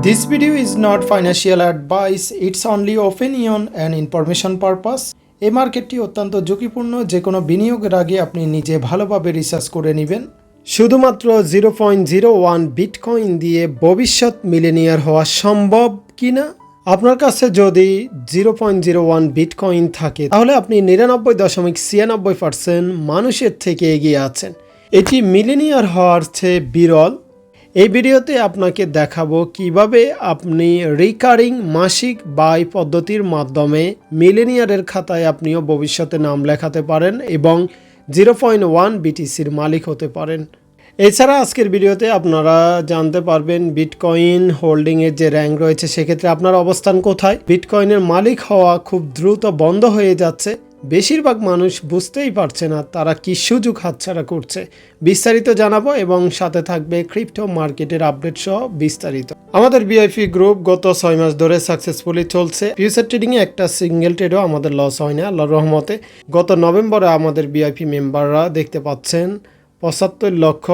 This video is not financial advice, it's only opinion and information purpose. এই মার্কেটটি অত্যন্ত ঝুঁকিপূর্ণ, যে কোনো বিনিয়োগের আগে আপনি নিজে ভালোভাবে রিসার্চ করে নেবেন। শুধুমাত্র 0.01 বিটকয়েন দিয়ে ভবিষ্যৎ মিলেনিয়ার হওয়া সম্ভব কিনা? আপনার কাছে যদি 0.01 বিটকয়েন থাকে তাহলে আপনি 99.96% মানুষের থেকে এগিয়ে আছেন। এটি মিলেনিয়ার হওয়ার চেয়ে বিরল। এই ভিডিওতে আপনাকে দেখাবো কিভাবে আপনি রিকারিং মাসিক ব্যয় পদ্ধতির মাধ্যমে মিলেনিয়ারের খাতায় আপনিও ভবিষ্যতে নাম লেখাতে পারেন এবং 0.1 বিটিসির মালিক হতে পারেন। এছাড়া আজকের ভিডিওতে আপনারা জানতে পারবেন বিটকয়েন হোল্ডিংয়ের যে র্যাঙ্ক রয়েছে সেক্ষেত্রে আপনার অবস্থান কোথায়। বিটকয়েনের মালিক হওয়া খুব দ্রুত বন্ধ হয়ে যাচ্ছে, বেশিরভাগ মানুষ বুঝতেই পারছে না তারা কি সুযোগ হাতছাড়া করছে। বিস্তারিত জানাবো এবং সাথে থাকবে ক্রিপ্টো মার্কেটের আপডেট সহ বিস্তারিত। আমাদের ভিআইপি গ্রুপ গত 6 মাস ধরে সাকসেসফুলি চলছে। ফিউচার ট্রেডিংয়ে একটা সিঙ্গেল ট্রেডও আমাদের লস হয় না আল্লাহর রহমতে। গত নভেম্বরে আমাদের ভিআইপি মেম্বাররা দেখতে পাচ্ছেন 75 লক্ষ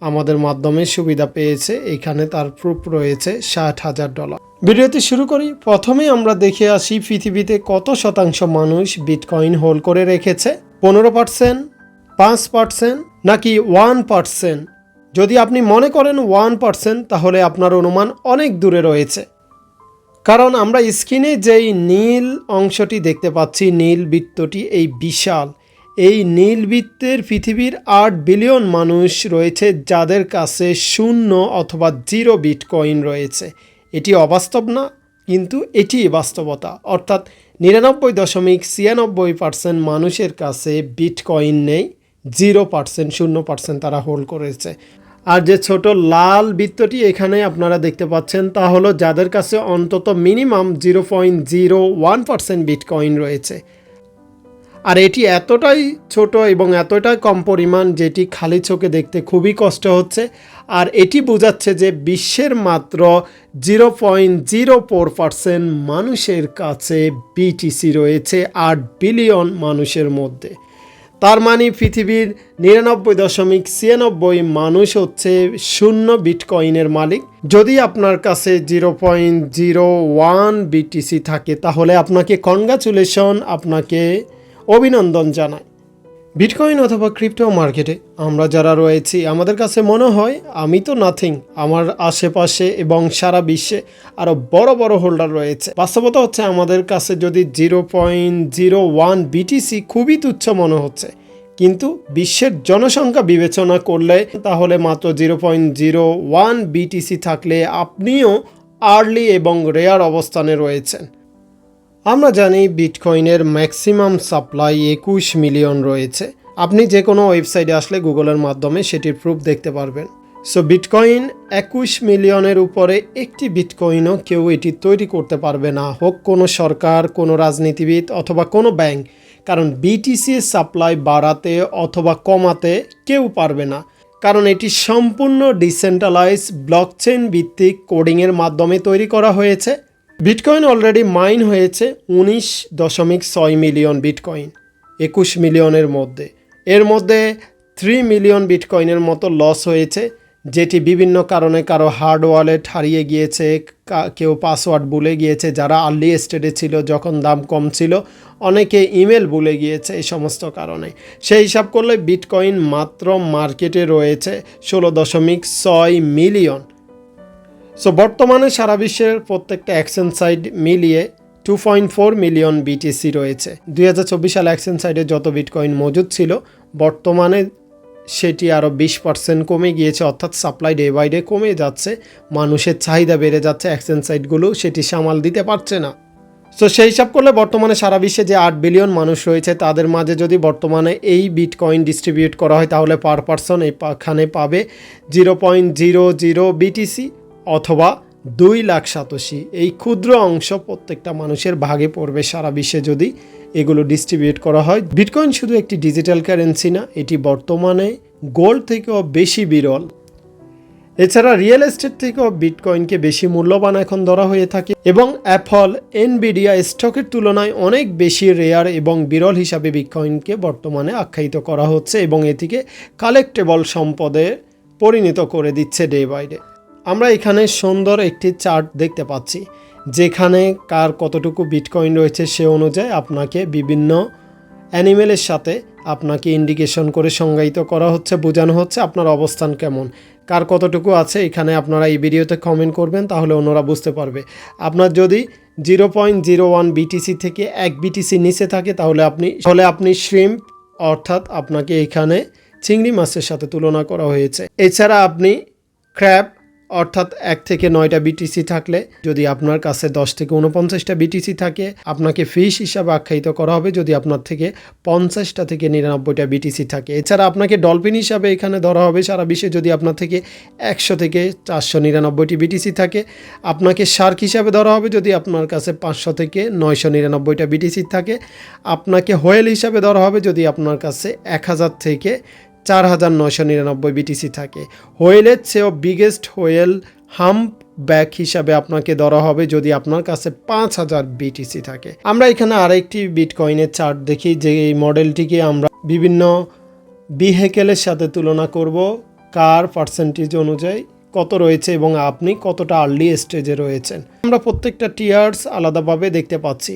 আমাদের মাধ্যমে সুবিধা পেয়েছে। এখানে তার প্রুফ রয়েছে $60,000। ভিডিওটি শুরু করি। প্রথমে আমরা দেখে আসি পৃথিবীতে কত শতাংশ মানুষ বিটকয়েন হোল্ড করে রেখেছে। 15%, 5% নাকি 1%? যদি আপনি মনে করেন 1% তাহলে আপনার অনুমান অনেক দূরে রয়েছে, কারণ আমরা স্ক্রিনে যেই নীল অংশটি দেখতে পাচ্ছি, নীল বৃত্তটি এই বিশাল। এই নীল বৃত্তের পৃথিবীর 8 বিলিয়ন মানুষ রয়েছে যাদের কাছে 0 অথবা 0 বিটকয়েন রয়েছে। এটি অবাস্তব না, কিন্তু এটি বাস্তবতা। অর্থাৎ 99.96% মানুষের কাছে বিটকয়েন নেই, 0%, 0% তারা হোল্ড করেছে। আর যে ছোট লাল বৃত্তটি এখানে আপনারা দেখতে পাচ্ছেন তা হলো যাদের কাছে অন্তত মিনিমাম 0.01% বিটকয়েন রয়েছে। আর এটি এতটাই ছোট এবং এতটাই কম পরিমাণ যেটি খালি চোখে দেখতে খুবই কষ্ট হচ্ছে। আর এটি বোঝাচ্ছে যে বিশ্বের মাত্র 0.04% মানুষের কাছে বিটিসি রয়েছে 8 বিলিয়ন মানুষের মধ্যে। তার মানে পৃথিবীর 99.96% মানুষ হচ্ছে 0 বিটকয়েনের মালিক। যদি আপনার কাছে 0.01 বিটিসি থাকে তাহলে আপনাকে কনগ্রাচুলেশন, আপনাকে অভিনন্দন জানাই। বিটকয়েন অথবা ক্রিপ্টো মার্কেটে আমরা যারা রয়েছি আমাদের কাছে মনে হয় আমি তো নাথিং, আমার আশেপাশে এবং সারা বিশ্বে আরও বড় বড় হোল্ডার রয়েছে। বাস্তবতা হচ্ছে আমাদের কাছে যদি 0.01 বিটিসি খুবই তুচ্ছ মনে হচ্ছে, কিন্তু বিশ্বের জনসংখ্যা বিবেচনা করলে তাহলে মাত্র 0.01 বিটিসি থাকলে আপনিও আর্লি এবং রেয়ার অবস্থানে রয়েছেন। আমরা জানি বিটকয়েনের ম্যাক্সিমাম সাপ্লাই 21 মিলিয়ন রয়েছে। আপনি যে কোনো ওয়েবসাইটে আসলে গুগলের মাধ্যমে সেটির প্রুফ দেখতে পারবেন। সো বিটকয়েন 21 মিলিয়নের উপরে একটি বিটকয়েনও কেউ এটি তৈরি করতে পারবে না, হোক কোনো সরকার, কোনো রাজনীতিবিদ অথবা কোনো ব্যাংক। কারণ বিটিসি সাপ্লাই বাড়াতে অথবা কমাতে কেউ পারবে না, কারণ এটি সম্পূর্ণ ডিসেন্ট্রালাইজ ব্লকচেন ভিত্তিক কোডিংয়ের মাধ্যমে তৈরি করা হয়েছে। বিটকয়েন অলরেডি মাইন হয়েছে 19.6 মিলিয়ন বিটকয়েন 21 মিলিয়নের মধ্যে। এর মধ্যে 3 মিলিয়ন বিটকয়েনের মতো লস হয়েছে, যেটি বিভিন্ন কারণে কারো হার্ড ওয়ালেট হারিয়ে গিয়েছে, কেউ পাসওয়ার্ড ভুলে গিয়েছে, যারা আর্লি স্টেজে ছিল যখন দাম কম ছিল, অনেকে ইমেল ভুলে গিয়েছে। এই সমস্ত কারণে সেই হিসাব করলে বিটকয়েন মাত্র মার্কেটে রয়েছে 16.6 মিলিয়ন। সো বর্তমানে সারা বিশ্বের প্রত্যেকটা এক্সচেঞ্জ সাইট মিলিয়ে 2.4 মিলিয়ন বিটিসি রয়েছে। 2024 সালে এক্সচেঞ্জ সাইটে যত বিটকয়েন মজুদ ছিল বর্তমানে সেটি আরও 20% কমে গিয়েছে। অর্থাৎ সাপ্লাই ডে বাই ডে কমে যাচ্ছে, মানুষের চাহিদা বেড়ে যাচ্ছে, এক্সচেঞ্জ সাইটগুলো সেটি সামাল দিতে পারছে না। সো সেই হিসাব করলে বর্তমানে সারা বিশ্বে যে 8 বিলিয়ন মানুষ রয়েছে তাদের মাঝে যদি বর্তমানে এই বিটকয়েন ডিস্ট্রিবিউট করা হয় তাহলে পার পারসন এখানে পাবে 0.00 বিটিসি অথবা 2 লাখ সাতোশি। এই ক্ষুদ্র অংশ প্রত্যেকটা মানুষের ভাগে পড়বে সারা বিশ্বে যদি এগুলো ডিস্ট্রিবিউট করা হয়। বিটকয়েন শুধু একটি ডিজিটাল কারেন্সি না, এটি বর্তমানে গোল্ড থেকেও বেশি বিরল। এছাড়া রিয়েল এস্টেট থেকেও বিটকয়েনকে বেশি মূল্যবান এখন ধরা হয়ে থাকে এবং অ্যাপল, এনভিডিয়া স্টকের তুলনায় অনেক বেশি রেয়ার এবং বিরল হিসাবে বিটকয়েনকে বর্তমানে আখ্যায়িত করা হচ্ছে এবং এটিকে কালেক্টেবল সম্পদে পরিণত করে দিচ্ছে ডে বাই ডে। আমরা এখানে সুন্দর একটি চার্ট দেখতে পাচ্ছি, যেখানে কার কতটুকু বিটকয়েন রয়েছে সে অনুযায়ী আপনাকে বিভিন্ন অ্যানিমেলের সাথে আপনাকে ইন্ডিকেশন করে সংজ্ঞায়িত করা হচ্ছে, বোঝানো হচ্ছে আপনার অবস্থান কেমন, কার কতটুকু আছে। এখানে আপনারা এই ভিডিওতে কমেন্ট করবেন, তাহলে অন্যরা বুঝতে পারবে। আপনার যদি 0.01 বিটিসি থেকে 1 বিটিসি নিচে থাকে তাহলে আপনি শ্রিম্প, অর্থাৎ আপনাকে এখানে চিংড়ি মাছের সাথে তুলনা করা হয়েছে। এছাড়া আপনি ক্র্যাব, অর্থাৎ 1 থেকে 9টা বিটিসি থাকলে, যদি আপনার কাছে 10 থেকে 49টা বিটিসি থাকে আপনাকে ফিশ হিসাবে আখ্যায়িত করা হবে যদি আপনার থেকে 50টা থেকে 99টা বিটিসি থাকে। এছাড়া আপনাকে ডলফিন হিসাবে এখানে ধরা হবে সারা বিশ্বে যদি আপনার থেকে 100 থেকে 499টি বিটিসি থাকে। আপনাকে শার্ক হিসাবে ধরা হবে যদি আপনার কাছে 500 থেকে 999টা বিটিসি থাকে। আপনাকে হোয়েল হিসাবে ধরা হবে যদি আপনার কাছে 1000 থেকে 4999 বিটিসি থাকে। হোয়েলের চেয়েও বিগেস্ট হোয়েল হাম্প ব্যাক হিসাবে আপনাকে ধরা হবে যদি আপনার কাছে 5000 বিটিসি থাকে। আমরা এখানে আরেকটি বিটকয়েনের চার্ট দেখি, যে এই মডেলটিকে আমরা বিভিন্ন ভেহিকেলের সাথে তুলনা করব, কার পার্সেন্টেজ অনুযায়ী কত রয়েছে এবং আপনি কতটা আর্লি স্টেজে রয়েছেন। আমরা প্রত্যেকটা টিয়ার্স আলাদাভাবে দেখতে পাচ্ছি।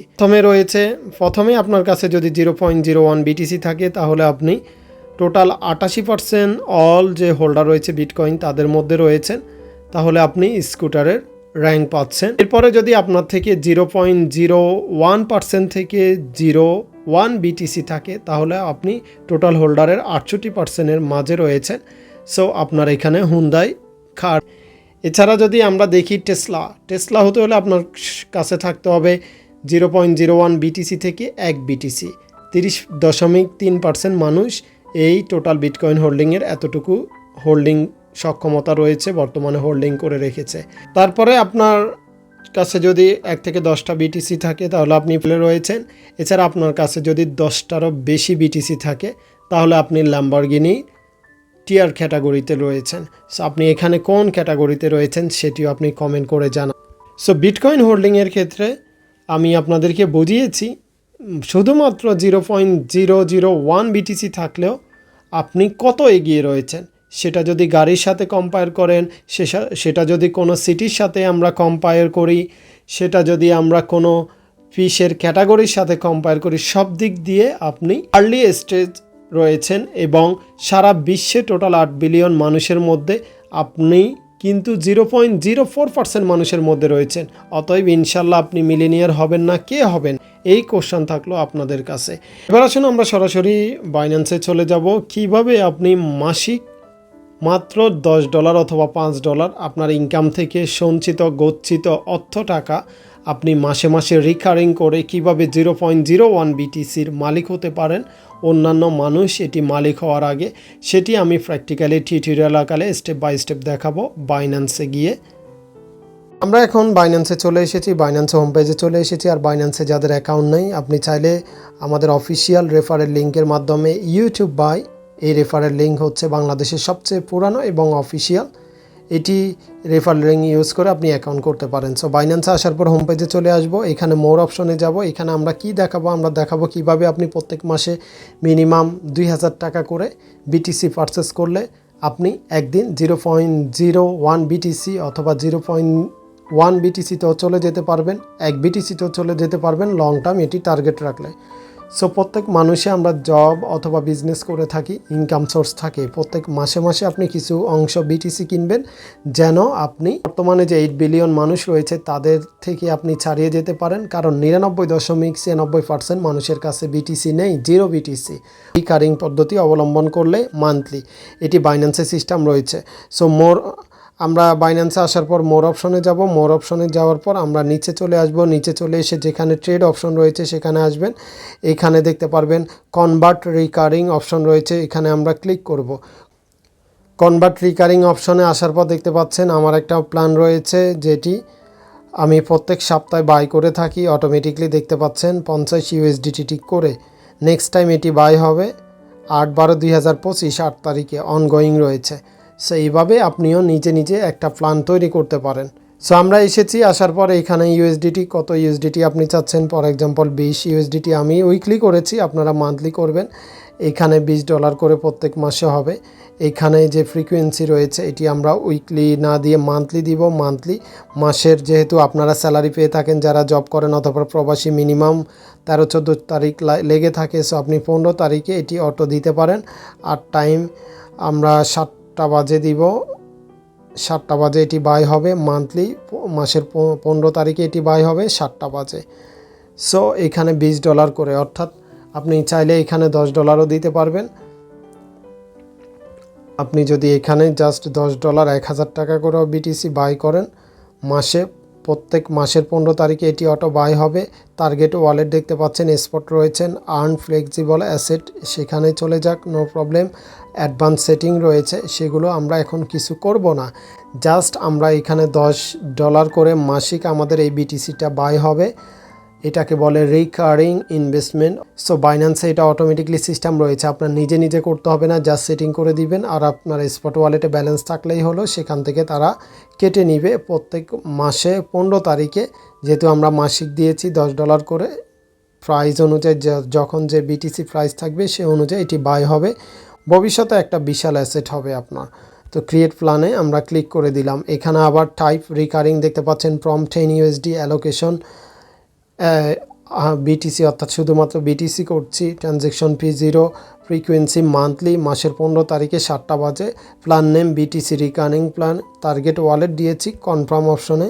প্রথমে আপনার কাছে যদি 0.01 বিটিসি থাকে তাহলে আপনি টোটাল 88% অল যে হোল্ডার রয়েছে বিটকয়েন তাদের মধ্যে রয়েছেন, তাহলে আপনি স্কুটারের র্যাঙ্ক পাচ্ছেন। এরপরে যদি আপনার থেকে 0.01% থেকে 0.1 বিটিসি থাকে তাহলে আপনি টোটাল হোল্ডারের 68%-এর মাঝে রয়েছেন। সো আপনার এখানে হুন্দাই কার। এছাড়া যদি আমরা দেখি টেসলা হতে হলে আপনার কাছে থাকতে হবে 0.01 বিটিসি থেকে 1 বিটিসি। 30.3% মানুষ এই টোটাল বিটকয়েন হোল্ডিংয়ের এতটুকু হোল্ডিং সক্ষমতা রয়েছে, বর্তমানে হোল্ডিং করে রেখেছে। তারপরে আপনার কাছে যদি 1 থেকে 10টা বিটিসি থাকে তাহলে আপনি ফেলে রয়েছেন। এছাড়া আপনার কাছে যদি 10টারও বেশি বিটিসি থাকে তাহলে আপনি ল্যাম্বরগিনি টিয়ার ক্যাটাগরিতে রয়েছেন। সো আপনি এখানে কোন ক্যাটাগরিতে রয়েছেন সেটিও আপনি কমেন্ট করে জানান। সো বিটকয়েন হোল্ডিংয়ের ক্ষেত্রে আমি আপনাদেরকে বুঝিয়েছি, শুধুমাত্র 0.001 বিটিসি থাকলেও আপনি কত এগিয়ে রয়েছেন। সেটা যদি গাড়ির সাথে কম্পেয়ার করেন, সেটা যদি কোনো সিটির সাথে আমরা কম্পেয়ার করি, সেটা যদি আমরা কোনো ফিশের ক্যাটাগরির সাথে কম্পেয়ার করি, সব দিক দিয়ে আপনি আর্লি স্টেজ রয়েছেন এবং সারা বিশ্বে টোটাল 8 বিলিয়ন মানুষের মধ্যে আপনি কিন্তু 0.04% মানুষের মধ্যে রয়েছেন। অতএব ইনশাল্লাহ আপনি মিলিনিয়ার হবেন না, কে হবেন এই কোশ্চেন থাকলো আপনাদের কাছে। এবার আসুন আমরা সরাসরি বাইন্যান্সে চলে যাব। কিভাবে আপনি মাসিক মাত্র $10 অথবা $5 আপনার ইনকাম থেকে সঞ্চিত গচ্ছিত অর্থ টাকা আপনি মাসে মাসে রিকারিং করে কিভাবে 0.01 বিটিসির মালিক হতে পারেন অন্যান্য মানুষ এটি মালিক হওয়ার আগে, সেটি আমি প্র্যাকটিক্যালি টিউটোরিয়াল আকারে স্টেপ বাই স্টেপ দেখাবো বাইন্যান্সে গিয়ে। আমরা এখন বাইন্যান্সে চলে এসেছি, বাইন্যান্সে হোম পেজে চলে এসেছি। আর বাইন্যান্সে যাদের অ্যাকাউন্ট নেই আপনি চাইলে আমাদের অফিসিয়াল রেফারেল লিঙ্কের মাধ্যমে ইউটিউব বাই, এই রেফারেল লিঙ্ক হচ্ছে বাংলাদেশের সবচেয়ে পুরানো এবং অফিসিয়াল, এটি রেফারেল লিঙ্ক ইউজ করে আপনি অ্যাকাউন্ট করতে পারেন। সো বাইন্যান্সে আসার পর হোম পেজে চলে আসব, এখানে মোর অপশনে যাব। এখানে আমরা কি দেখাবো, আমরা দেখাবো কিভাবে আপনি প্রত্যেক মাসে মিনিমাম 2000 টাকা করে বিটিসি পারচেস করলে আপনি একদিন 0.01 বিটিসি অথবা 0.1 বিটিসিতেও চলে যেতে পারবেন, 1 বিটিসিতেও চলে যেতে পারবেন লং টার্ম এটি টার্গেট রাখলে। সো প্রত্যেক মানুষে আমরা জব অথবা বিজনেস করে থাকি, ইনকাম সোর্স থাকে, প্রত্যেক মাসে মাসে আপনি কিছু অংশ বিটিসি কিনবেন যেন আপনি বর্তমানে যে 8 বিলিয়ন মানুষ রয়েছে তাদের থেকে আপনি ছাড়িয়ে যেতে পারেন। কারণ 99.96% মানুষের কাছে বিটিসি নেই, 0 বিটিসি। রিকারিং পদ্ধতি অবলম্বন করলে মান্থলি এটি বাইন্যান্সের সিস্টেম রয়েছে। সো আমরা বাইন্যান্সে আসার পর মোর অপশনে যাব, মোর অপশনে যাওয়ার পর আমরা নিচে চলে আসব, নিচে চলে এসে যেখানে ট্রেড অপশন রয়েছে সেখানে আসবেন। এখানে দেখতে পারবেন কনভার্ট রিকারিং অপশন রয়েছে, এখানে আমরা ক্লিক করব। কনভার্ট রিকারিং অপশনে আসার পর দেখতে পাচ্ছেন আমার একটা প্ল্যান রয়েছে যেটি আমি প্রত্যেক সপ্তাহে বাই করে থাকি, অটোমেটিকলি দেখতে পাচ্ছেন 50 USDT করে। নেক্সট টাইম এটি বাই হবে 8/12/2025 8 তারিখে, অনগোয়িং রয়েছে। সো এইভাবে আপনিও নিজে নিজে একটা প্ল্যান তৈরি করতে পারেন। সো আমরা এসেছি, আসার পর এখানে ইউএসডিটি কত ইউএসডিটি আপনি চাচ্ছেন, ফর এক্সাম্পল 20 ইউএসডিটি আমি উইকলি করেছি, আপনারা মান্থলি করবেন। এখানে $20 করে প্রত্যেক মাসে হবে। এখানে যে ফ্রিকোয়েন্সি রয়েছে এটি আমরা উইকলি না দিয়ে মান্থলি দিব। মান্থলি মাসের যেহেতু আপনারা স্যালারি পেয়ে থাকেন যারা জব করেন অথবা প্রবাসী, মিনিমাম 13-14 তারিখ লেগে থাকে। সো আপনি 15 তারিখে এটি অটো দিতে পারেন। আর টাইম আমরা 7টা বাজে দিব। 7টা বাজে এটি বাই হবে মান্থলি। মাসের 15 তারিখে এটি বাই হবে 7টা বাজে। সো এখানে $20 করে, অর্থাৎ আপনি চাইলে এখানে $10ও দিতে পারবেন। আপনি যদি এখানে জাস্ট $10 1000 টাকা করেও বিটিসি বাই করেন মাসে, প্রত্যেক মাসের 15 তারিখে এটি অটো বাই হবে। টার্গেট ওয়ালেট দেখতে পাচ্ছেন, স্পট রয়েছেন, আর্ন ফ্লেক্সিবল অ্যাসেট সেখানে চলে যাক, নো প্রবলেম। অ্যাডভান্স সেটিং রয়েছে, সেগুলো আমরা এখন কিছু করব না। জাস্ট আমরা এখানে $10 করে মাসিক আমাদের এই বিটিসিটা বাই হবে। এটাকে বলে রিকারিং ইনভেস্টমেন্ট। সো বাইন্যান্সে এটা অটোমেটিকলি সিস্টেম রয়েছে, আপনার নিজে নিজে করতে হবে না, জাস্ট সেটিং করে দিবেন আর আপনার স্পট ওয়ালেটে ব্যালেন্স থাকলেই হলো, সেখান থেকে তারা কেটে নিবে প্রত্যেক মাসে 15 তারিখে। যেহেতু আমরা মাসিক দিয়েছি $10 করে, প্রাইস অনুযায়ী যখন যে বিটিসি প্রাইস থাকবে সে অনুযায়ী এটি বাই হবে। ভবিষ্যতে একটা বিশাল অ্যাসেট হবে আপনার। তো ক্রিয়েট প্ল্যানে আমরা ক্লিক করে দিলাম। এখানে আবার টাইপ রিকারিং দেখতে পাচ্ছেন, প্রম 10 USD অ্যালোকেশন বিটিসি, অর্থাৎ শুধুমাত্র বিটিসি করছি। ট্রানজ্যাকশন ফি 0, ফ্রিকোয়েন্সি মান্থলি, মাসের 15 তারিখে 7টা বাজে। Plan name BTC recurring plan, target wallet দিয়েছি। কনফার্ম অপশনে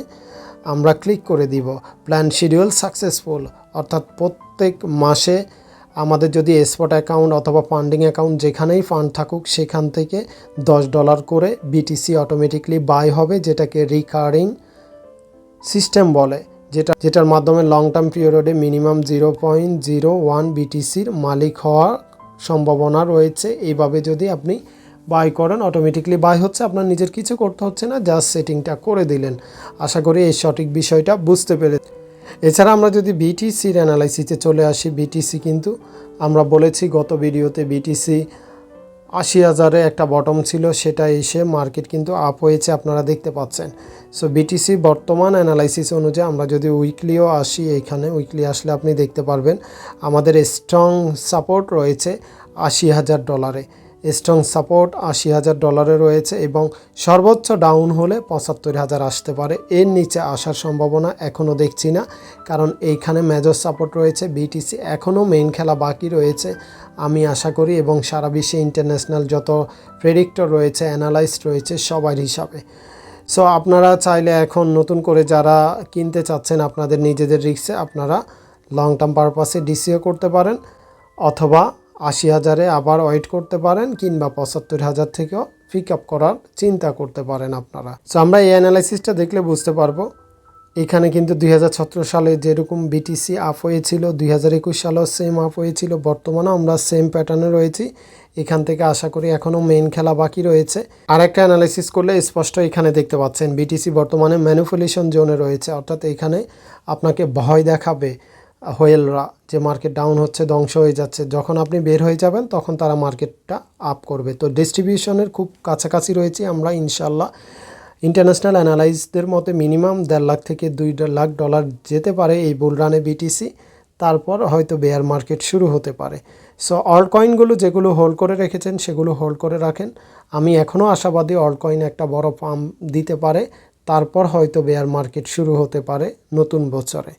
আমরা ক্লিক করে দিব। প্ল্যান শিডিউল সাকসেসফুল, অর্থাৎ প্রত্যেক মাসে আমাদের যদি স্পট অ্যাকাউন্ট অথবা ফান্ডিং অ্যাকাউন্ট যেখানেই ফান্ড থাকুক সেখান থেকে $10 করে বিটিসি অটোমেটিকলি বাই হবে, যেটাকে রিকারিং সিস্টেম বলে, যেটার মাধ্যমে লং টার্ম পিরিয়ডে মিনিমাম 0.01 বিটিসির মালিক হওয়ার সম্ভাবনা রয়েছে। এইভাবে যদি আপনি বাই করেন অটোমেটিকলি বাই হচ্ছে, আপনার নিজের কিছু করতে হচ্ছে না, জাস্ট সেটিংটা করে দিলেন। আশা করি এই সঠিক বিষয়টা বুঝতে পেরে। এছাড়া আমরা যদি বিটিসির অ্যানালাইসিসে চলে আসি, বিটিসি কিন্তু আমরা বলেছি গত ভিডিওতে বিটিসি 80,000-এ একটা বটম ছিল, সেটা এসে মার্কেট কিন্তু আপ হয়েছে, আপনারা দেখতে পাচ্ছেন। সো বিটিসি বর্তমান অ্যানালাইসিস অনুযায়ী আমরা যদি উইকলিও আসি, এখানে উইকলি আসলে আপনি দেখতে পারবেন আমাদের স্ট্রং সাপোর্ট রয়েছে $80,000। স্ট্রং সাপোর্ট $80,000 রয়েছে এবং সর্বোচ্চ ডাউন হলে 75,000 আসতে পারে। এর নিচে আসার সম্ভাবনা এখনও দেখছি না, কারণ এইখানে মেজর সাপোর্ট রয়েছে। বিটিসি এখনও মেইন খেলা বাকি রয়েছে আমি আশা করি, এবং সারা বিশ্বে ইন্টারন্যাশনাল যত প্রেডিক্টর রয়েছে, অ্যানালাইস্ট রয়েছে, সবার হিসাবে। সো আপনারা চাইলে এখন নতুন করে যারা কিনতে চাচ্ছেন আপনাদের নিজেদের রিস্কে, আপনারা লং টার্ম পারপাসে ডিসিও করতে পারেন, অথবা 80,000-এ আবার ওয়েট করতে পারেন, কিংবা 75,000 থেকেও পিক আপ করার চিন্তা করতে পারেন আপনারা। সো আমরা এই অ্যানালাইসিসটা দেখলে বুঝতে পারবো। এখানে কিন্তু 2017 সালে যেরকম বিটিসি আপ হয়েছিল, 2021 সালেও সেম আপ হয়েছিল, বর্তমানেও আমরা সেম প্যাটার্নে রয়েছি। এখান থেকে আশা করি এখনও মেইন খেলা বাকি রয়েছে। আর একটা অ্যানালাইসিস করলে স্পষ্ট এখানে দেখতে পাচ্ছেন বিটিসি বর্তমানে ম্যানিপুলেশন জোনে রয়েছে, অর্থাৎ এখানে আপনাকে ভয় দেখাবে হোয়েলরা যে মার্কেট ডাউন হচ্ছে, ধ্বংস হয়ে যাচ্ছে। যখন আপনি বের হয়ে যাবেন তখন তারা মার্কেটটা আপ করবে। তো ডিস্ট্রিবিউশনের খুব কাছাকাছি রয়েছি আমরা ইনশাল্লাহ। ইন্টারন্যাশনাল অ্যানালাইজদের মতে মিনিমাম $1.5 লাখ থেকে $2 লাখ যেতে পারে এই বুল রানে বিটিসি, তারপর হয়তো বেয়ার মার্কেট শুরু হতে পারে। সো অল্ট কয়েনগুলো যেগুলো হোল্ড করে রেখেছেন সেগুলো হোল্ড করে রাখেন। আমি এখনও আশাবাদী অল্ট কয়েন একটা বড় পাম্প দিতে পারে, তারপর হয়তো বেয়ার মার্কেট শুরু হতে পারে নতুন বছরে।